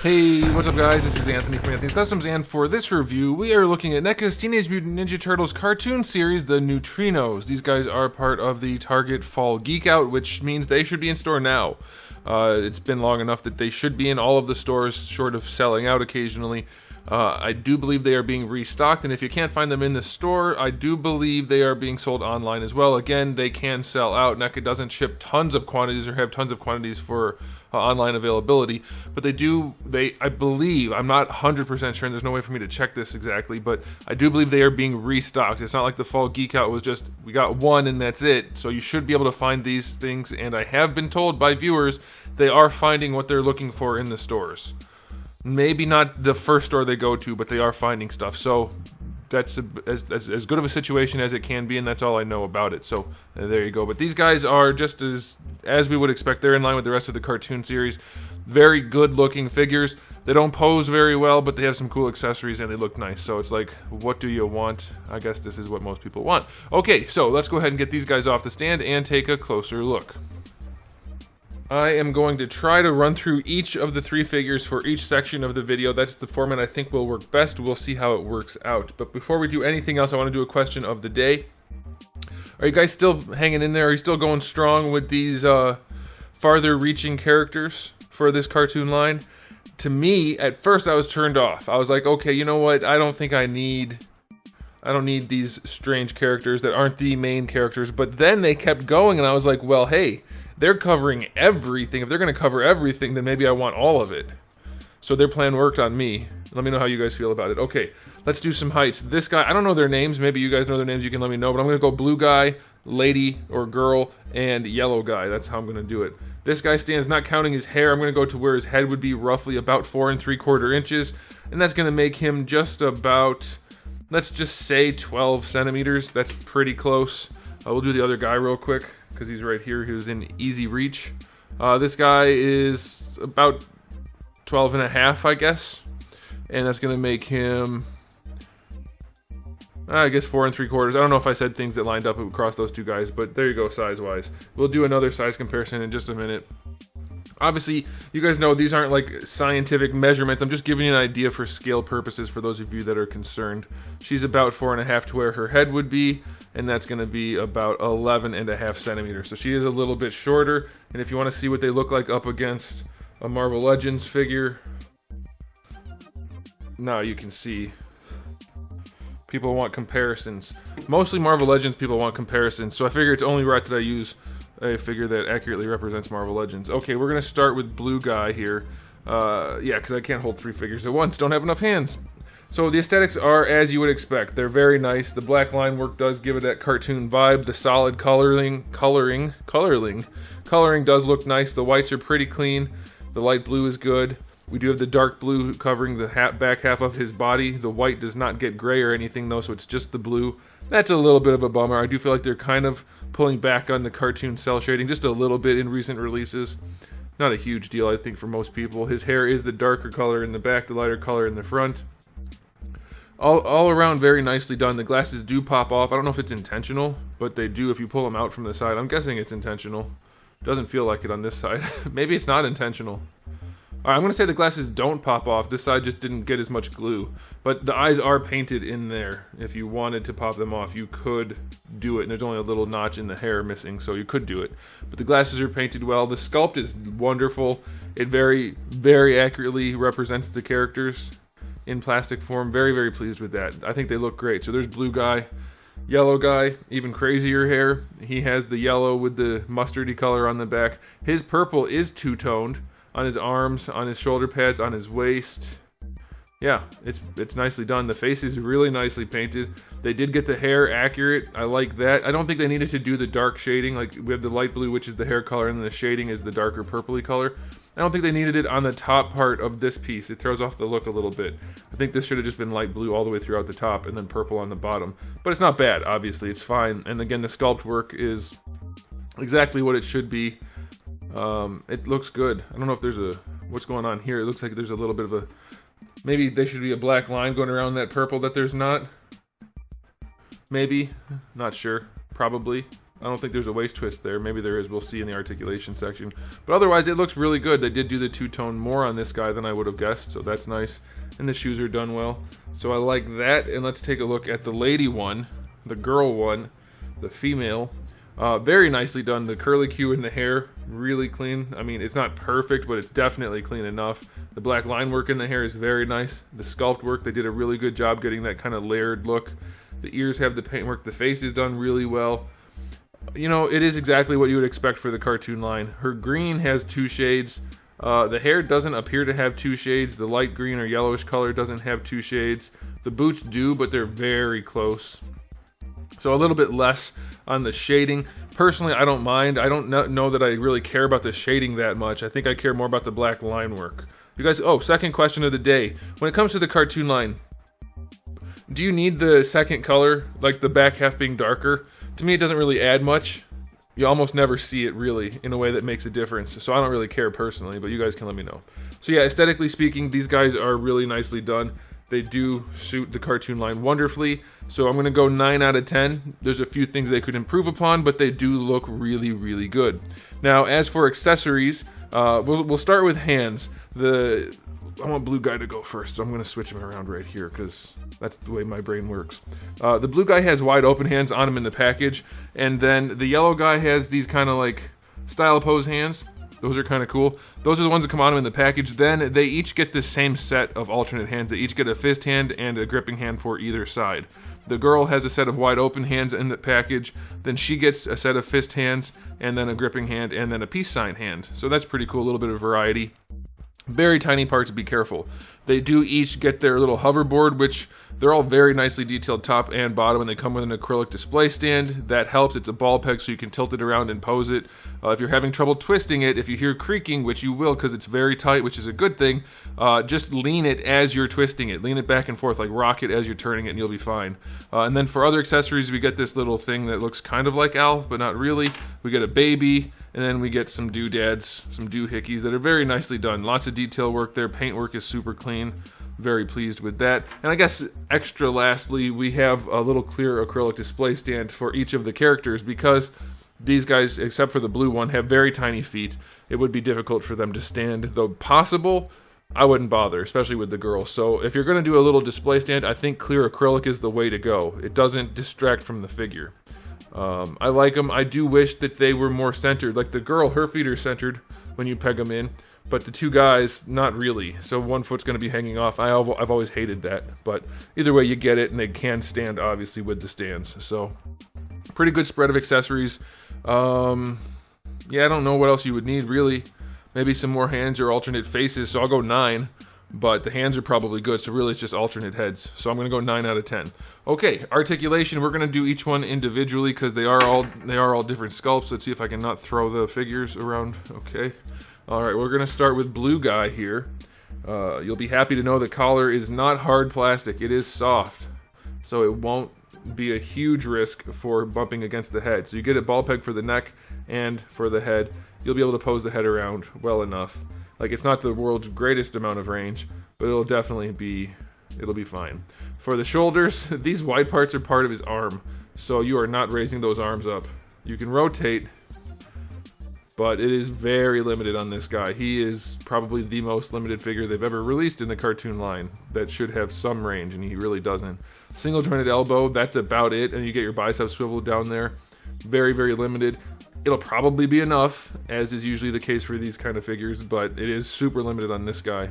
Hey, what's up guys? This is Anthony from Anthony's Customs, and for this review, we are looking at NECA's Teenage Mutant Ninja Turtles cartoon series, the NEUTRINOS. These guys are part of the Target Fall Geek Out, which means they should be in store now. It's been long enough that they should be in all of the stores, short of selling out occasionally. I do believe they are being restocked, and if you can't find them in the store, I do believe they are being sold online as well. Again, they can sell out. NECA doesn't ship tons of quantities or have tons of quantities for online availability, but I believe, I'm not 100% sure, and there's no way for me to check this exactly, but I do believe they are being restocked. It's not like the Fall Geek Out was just, we got one and that's it, so you should be able to find these things, and I have been told by viewers they are finding what they're looking for in the stores. Maybe not the first store they go to, but they are finding stuff, so that's as good of a situation as it can be, and that's all I know about it. So there you go. But these guys are just as we would expect. They're in line with the rest of the cartoon series. Very good looking figures. They don't pose very well, but they have some cool accessories and they look nice. So it's like, what do you want? I guess this is what most people want. Okay, so let's go ahead and get these guys off the stand and take a closer look. I am going to try to run through each of the three figures for each section of the video. That's the format I think will work best. We'll see how it works out. But before we do anything else, I want to do a question of the day. Are you guys still hanging in there? Are you still going strong with these farther reaching characters for this cartoon line? To me, at first I was turned off. I was like, okay, you know what? I don't need these strange characters that aren't the main characters. But then they kept going and I was like, well, hey, they're covering everything. If they're going to cover everything, then maybe I want all of it. So their plan worked on me. Let me know how you guys feel about it. Okay, let's do some heights. This guy, I don't know their names. Maybe you guys know their names. You can let me know. But I'm going to go blue guy, lady or girl, and yellow guy. That's how I'm going to do it. This guy stands, not counting his hair. I'm going to go to where his head would be, roughly about 4 3/4 inches. And that's going to make him just about, let's just say 12 centimeters. That's pretty close. We'll do the other guy real quick, because he's right here. He was in easy reach. This guy is about 12 and a half, I guess. And that's going to make him, I guess, 4 3/4. I don't know if I said things that lined up across those two guys, but there you go, size-wise. We'll do another size comparison in just a minute. Obviously, you guys know these aren't like scientific measurements. I'm just giving you an idea for scale purposes for those of you that are concerned. She's about 4 1/2 to where her head would be, and that's going to be about 11 1/2 centimeters. So she is a little bit shorter, and if you want to see what they look like up against a Marvel Legends figure, now you can see. People want comparisons. Mostly Marvel Legends people want comparisons, so I figure it's only right that I use a figure that accurately represents Marvel Legends. Okay, we're going to start with blue guy here. Yeah, because I can't hold 3 figures at once. Don't have enough hands. So the aesthetics are as you would expect. They're very nice. The black line work does give it that cartoon vibe. The solid coloring does look nice. The whites are pretty clean. The light blue is good. We do have the dark blue covering the back half of his body. The white does not get gray or anything though, so it's just the blue. That's a little bit of a bummer. I do feel like they're kind of pulling back on the cartoon cell shading just a little bit in recent releases. Not a huge deal, I think, for most people. His hair is the darker color in the back, the lighter color in the front. All around very nicely done. The glasses do pop off. I don't know if it's intentional, but they do if you pull them out from the side. I'm guessing it's intentional. Doesn't feel like it on this side. Maybe it's not intentional. Alright, I'm going to say the glasses don't pop off. This side just didn't get as much glue. But the eyes are painted in there. If you wanted to pop them off, you could do it. And there's only a little notch in the hair missing, so you could do it. But the glasses are painted well. The sculpt is wonderful. It very, very accurately represents the characters in plastic form. Very, very pleased with that. I think they look great. So there's blue guy. Yellow guy, even crazier hair. He has the yellow with the mustardy color on the back. His purple is two-toned. On his arms, on his shoulder pads, on his waist. Yeah, it's nicely done. The face is really nicely painted. They did get the hair accurate. I like that. I don't think they needed to do the dark shading. Like, we have the light blue, which is the hair color, and then the shading is the darker purpley color. I don't think they needed it on the top part of this piece. It throws off the look a little bit. I think this should have just been light blue all the way throughout the top and then purple on the bottom. But it's not bad, obviously. It's fine. And again, the sculpt work is exactly what it should be. It looks good. I don't know if there's what's going on here. It looks like there's a little bit of a, maybe there should be a black line going around that purple that there's not. Maybe, not sure, probably. I don't think there's a waist twist there. Maybe there is. We'll see in the articulation section. But otherwise, it looks really good. They did do the two-tone more on this guy than I would have guessed, so that's nice. And the shoes are done well. So I like that. And let's take a look at the lady one, the girl one, the female. Very nicely done. The curlicue in the hair, really clean. I mean, it's not perfect, but it's definitely clean enough. The black line work in the hair is very nice. The sculpt work, they did a really good job getting that kind of layered look. The ears have the paint work. The face is done really well. You know, it is exactly what you would expect for the cartoon line. Her green has 2 shades. The hair doesn't appear to have 2 shades. The light green or yellowish color doesn't have 2 shades. The boots do, but they're very close. So a little bit less on the shading. Personally, I don't mind. I don't know that I really care about the shading that much. I think I care more about the black line work. You guys, second question of the day. When it comes to the cartoon line, do you need the second color, like the back half being darker? To me, it doesn't really add much. You almost never see it really in a way that makes a difference. So I don't really care personally, but you guys can let me know. So yeah, aesthetically speaking, these guys are really nicely done. They do suit the cartoon line wonderfully. So I'm going to go 9 out of 10. There's a few things they could improve upon, but they do look really, really good. Now, as for accessories, we'll start with hands. I want blue guy to go first, so I'm going to switch him around right here because that's the way my brain works. The blue guy has wide open hands on him in the package, and then the yellow guy has these kind of like style pose hands. Those are kind of cool. Those are the ones that come on them in the package. Then they each get the same set of alternate hands. They each get a fist hand and a gripping hand for either side. The girl has a set of wide open hands in the package. Then she gets a set of fist hands and then a gripping hand and then a peace sign hand. So that's pretty cool, a little bit of variety. Very tiny parts, be careful. They do each get their little hoverboard, which they're all very nicely detailed top and bottom, and they come with an acrylic display stand. That helps. It's a ball peg, so you can tilt it around and pose it. If you're having trouble twisting it, if you hear creaking, which you will because it's very tight, which is a good thing, just lean it as you're twisting it. Lean it back and forth, like rock it as you're turning it, and you'll be fine. And then for other accessories, we get this little thing that looks kind of like Alf, but not really. We get a baby, and then we get some doodads, some doohickeys that are very nicely done. Lots of detail work there. Paint work is super clean. Very pleased with that. And I guess extra lastly, we have a little clear acrylic display stand for each of the characters because these guys, except for the blue one, have very tiny feet. It would be difficult for them to stand, though possible. I wouldn't bother, especially with the girl. So if you're going to do a little display stand, I think clear acrylic is the way to go. It doesn't distract from the figure. I like them. I do wish that they were more centered. Like the girl, her feet are centered when you peg them in. But the two guys, not really. So one foot's going to be hanging off. I've always hated that. But either way, you get it, and they can stand, obviously, with the stands. So pretty good spread of accessories. Yeah, I don't know what else you would need, really. Maybe some more hands or alternate faces. So I'll go 9. But the hands are probably good, so really it's just alternate heads. So I'm going to go 9 out of 10. Okay, articulation. We're going to do each one individually because they are all different sculpts. Let's see if I can not throw the figures around. Okay. All right, we're going to start with blue guy here. You'll be happy to know the collar is not hard plastic. It is soft, so it won't be a huge risk for bumping against the head. So you get a ball peg for the neck and for the head. You'll be able to pose the head around well enough. Like, it's not the world's greatest amount of range, but it'll be fine. For the shoulders, these wide parts are part of his arm, so you are not raising those arms up. You can rotate, but it is very limited on this guy. He is probably the most limited figure they've ever released in the cartoon line that should have some range, and he really doesn't. Single jointed elbow, that's about it, and you get your bicep swivel down there. Very, very limited. It'll probably be enough, as is usually the case for these kind of figures, but it is super limited on this guy.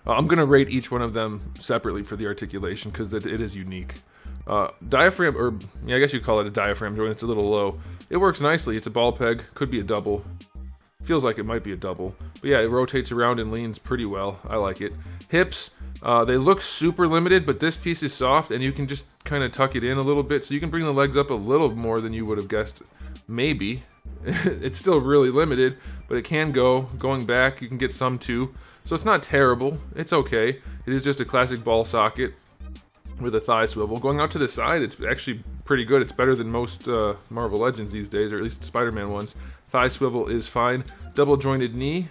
I'm going to rate each one of them separately for the articulation because it is unique. Diaphragm, or yeah, I guess you call it a diaphragm joint. It's a little low. It works nicely. It's a ball peg. Could be a double. Feels like it might be a double. But yeah, it rotates around and leans pretty well. I like it. Hips, they look super limited, but this piece is soft and you can just kind of tuck it in a little bit. So you can bring the legs up a little more than you would have guessed. Maybe. It's still really limited, but it can go. Going back, you can get some too. So it's not terrible. It's okay. It is just a classic ball socket with a thigh swivel. Going out to the side, it's actually pretty good. It's better than most Marvel Legends these days, or at least Spider-Man ones. Thigh swivel is fine. Double jointed knee,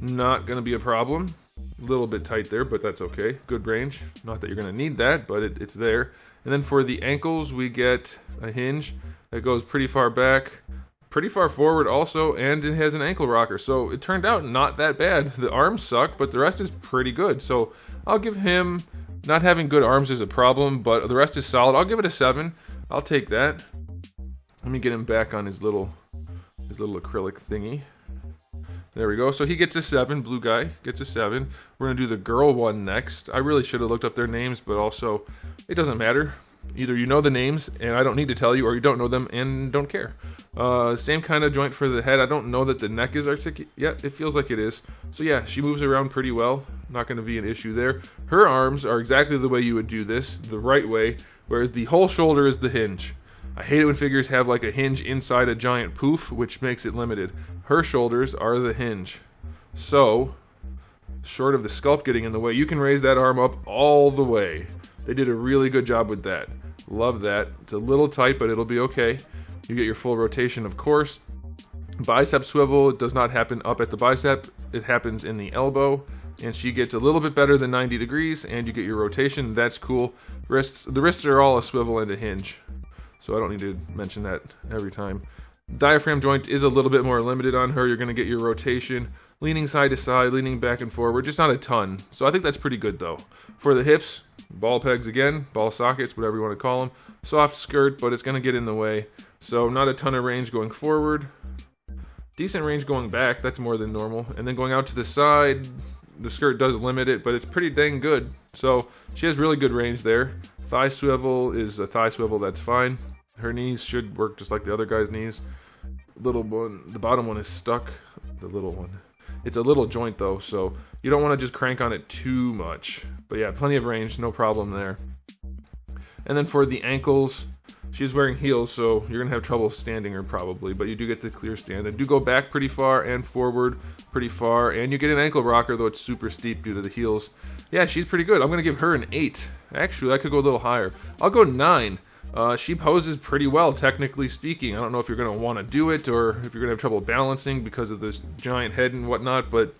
not going to be a problem. A little bit tight there, but that's okay. Good range. Not that you're going to need that, but it's there. And then for the ankles, we get a hinge that goes pretty far back, pretty far forward also, and it has an ankle rocker. So it turned out not that bad. The arms suck, but the rest is pretty good. So I'll give him, not having good arms is a problem, but the rest is solid. I'll give it a 7. I'll take that. Let me get him back on his little acrylic thingy. There we go. So he gets a 7. Blue guy gets a 7. We're going to do the girl one next. I really should have looked up their names, but also it doesn't matter. Either you know the names and I don't need to tell you, or you don't know them and don't care. Same kind of joint for the head. I don't know that the neck is articulated yet. It feels like it is. So yeah, she moves around pretty well. Not going to be an issue there. Her arms are exactly the way you would do this, the right way, whereas the whole shoulder is the hinge. I hate it when figures have like a hinge inside a giant poof, which makes it limited. Her shoulders are the hinge. So, short of the sculpt getting in the way, you can raise that arm up all the way. They did a really good job with that. Love that. It's a little tight, but it'll be okay. You get your full rotation, of course. Bicep swivel, it does not happen up at the bicep. It happens in the elbow. And she gets a little bit better than 90 degrees, and you get your rotation. That's cool. Wrists, the wrists are all a swivel and a hinge. So I don't need to mention that every time. Diaphragm joint is a little bit more limited on her. You're going to get your rotation, leaning side to side, leaning back and forward, just not a ton. So I think that's pretty good though. For the hips, ball pegs again, ball sockets, whatever you want to call them. Soft skirt, but it's going to get in the way. So not a ton of range going forward. Decent range going back, that's more than normal. And then going out to the side, the skirt does limit it, but it's pretty dang good. So she has really good range there. Thigh swivel is a thigh swivel, that's fine. Her knees should work just like the other guy's knees. Little one, the bottom one is stuck. The little one. It's a little joint though, so you don't want to just crank on it too much. But yeah, plenty of range, no problem there. And then for the ankles, she's wearing heels, so you're going to have trouble standing her probably, but you do get the clear stand. And do go back pretty far and forward pretty far, and you get an ankle rocker, though it's super steep due to the heels. Yeah, she's pretty good. I'm going to give her an 8. Actually, I could go a little higher. I'll go 9. She poses pretty well, technically speaking. I don't know if you're going to want to do it or if you're going to have trouble balancing because of this giant head and whatnot, but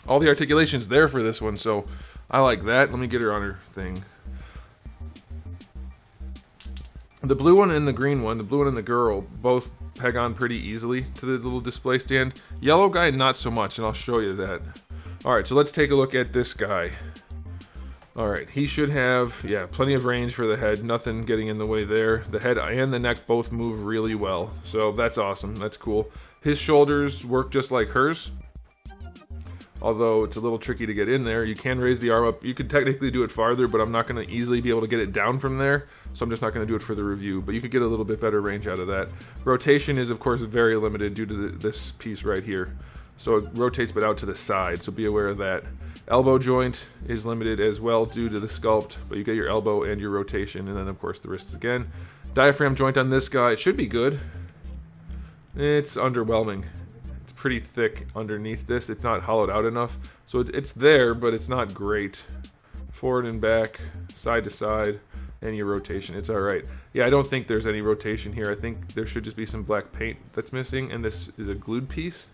all the articulation's there for this one, so I like that. Let me get her on her thing. The blue one and the green one, the blue one and the girl, both peg on pretty easily to the little display stand. Yellow guy, not so much, and I'll show you that. Alright, so let's take a look at this guy. Alright, he should have, yeah, plenty of range for the head, nothing getting in the way there. The head and the neck both move really well, so that's awesome, that's cool. His shoulders work just like hers, although it's a little tricky to get in there. You can raise the arm up, you could technically do it farther, but I'm not going to easily be able to get it down from there, so I'm just not going to do it for the review, but you could get a little bit better range out of that. Rotation is, of course, very limited due to this piece right here. So it rotates but out to the side, so be aware of that. Elbow joint is limited as well due to the sculpt, but you get your elbow and your rotation, and then of course the wrists again. Diaphragm joint on this guy, it should be good. It's underwhelming. It's pretty thick underneath this. It's not hollowed out enough. So it's there, but it's not great. Forward and back, side to side, and your rotation. It's alright. Yeah, I don't think there's any rotation here. I think there should just be some black paint that's missing, and this is a glued piece.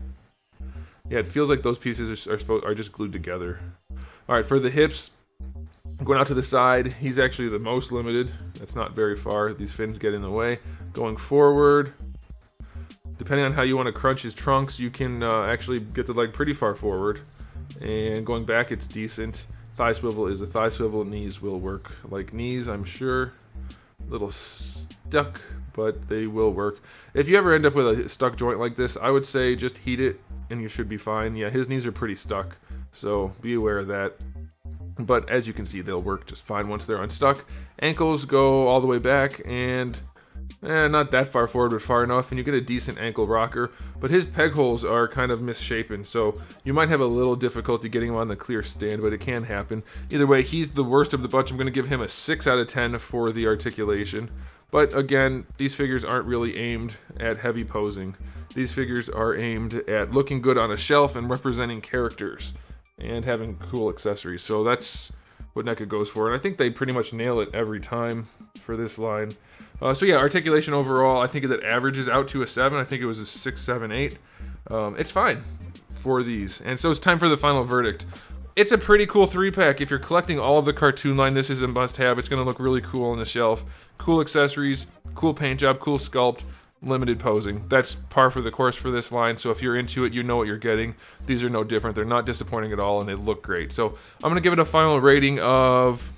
Yeah, it feels like those pieces are just glued together. Alright, for the hips, going out to the side, he's actually the most limited. That's not very far. These fins get in the way. Going forward, depending on how you want to crunch his trunks, you can actually get the leg pretty far forward. And going back, it's decent. Thigh swivel is a thigh swivel. Knees will work like knees, I'm sure. A little stuck, but they will work. If you ever end up with a stuck joint like this, I would say just heat it and you should be fine. Yeah, his knees are pretty stuck, so be aware of that. But as you can see, they'll work just fine once they're unstuck. Ankles go all the way back and not that far forward, but far enough, and you get a decent ankle rocker. But his peg holes are kind of misshapen, so you might have a little difficulty getting him on the clear stand, but it can happen. Either way, he's the worst of the bunch. I'm going to give him a 6 out of 10 for the articulation. But again, these figures aren't really aimed at heavy posing. These figures are aimed at looking good on a shelf and representing characters and having cool accessories. So that's what NECA goes for, and I think they pretty much nail it every time for this line. So yeah, articulation overall, I think that averages out to a 7. I think it was a 6, 7, 8. It's fine for these. And so it's time for the final verdict. it's a pretty cool 3-pack. If you're collecting all of the cartoon line, this is a must-have. It's going to look really cool on the shelf. Cool accessories, cool paint job, cool sculpt, limited posing. That's par for the course for this line, so if you're into it, you know what you're getting. These are no different. They're not disappointing at all, and they look great. So I'm going to give it a final rating of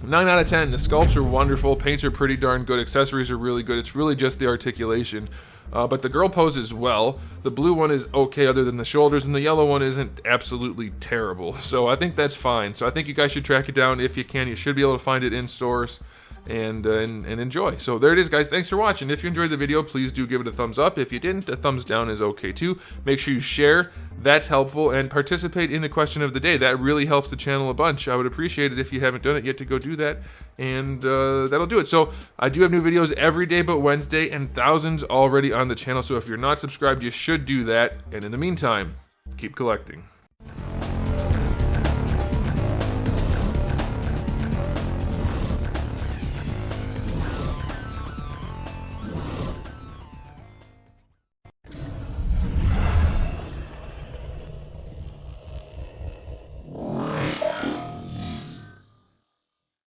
9 out of 10. The sculpts are wonderful, paints are pretty darn good, accessories are really good. It's really just the articulation. But the girl poses well. The blue one is okay other than the shoulders, and the yellow one isn't absolutely terrible. So I think that's fine. So I think you guys should track it down if you can. You should be able to find it in stores and enjoy. So there it is, guys. Thanks for watching. If you enjoyed the video, please do give it a thumbs up. If you didn't, a thumbs down is okay too. Make sure you share. That's helpful. And participate in the question of the day. That really helps the channel a bunch. I would appreciate it if you haven't done it yet to go do that. And that'll do it. So I do have new videos every day but Wednesday, and thousands already on the channel. So if you're not subscribed, you should do that. And in the meantime, keep collecting.